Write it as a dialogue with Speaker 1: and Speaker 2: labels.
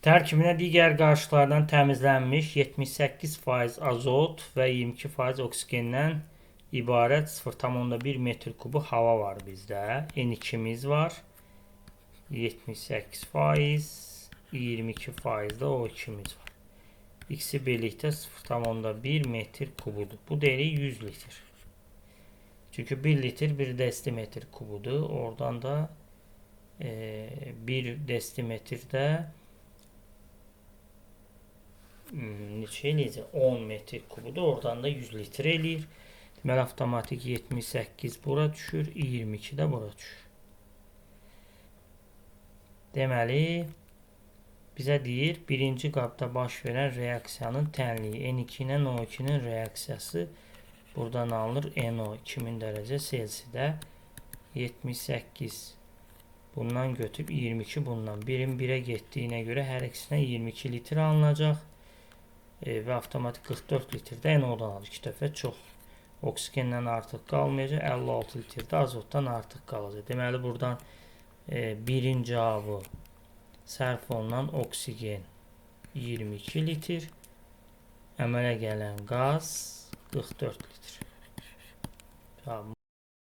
Speaker 1: Tərkibinə digər qarışıqlardan təmizlənmiş 78% azot və 22% oksigendən ibarət 0,1 metr kubu hava var bizdə. N2'miz var. 78%, 22% də O2'miz var. İkisi birlikdə 0,1 metr kubudur. Bu deyilik 100 litr. Çünki 1 litr 1 desimetr kubudur. Oradan da 1 desimetrdə neçə eləyəcək? 10 metr kubudur. Oradan da 100 litr eləyir. Deməli, avtomatik 78 bura düşür, 22 də bura düşür. Deməli, bizə deyir, birinci qabda baş verən reaksiyanın tənliyi N2 ilə O2'nin reaksiyası buradan alınır. NO 2000 dərəcə Selsidə 78 bundan götürüb 22 bundan. Birin 1'ə getdiyinə görə hər ikisinə 22 litr alınacaq. Və avtomatik 44 litrdə NO-dan alır. 2 dəfə çox. Oksigendən artıq qalmayacaq. 56 litrdə azotdan artıq qalacaq. Deməli, buradan birin cavabı sərf olunan oksigen 22 litr. Əmələ gələn qaz 44 litr. Cavabımız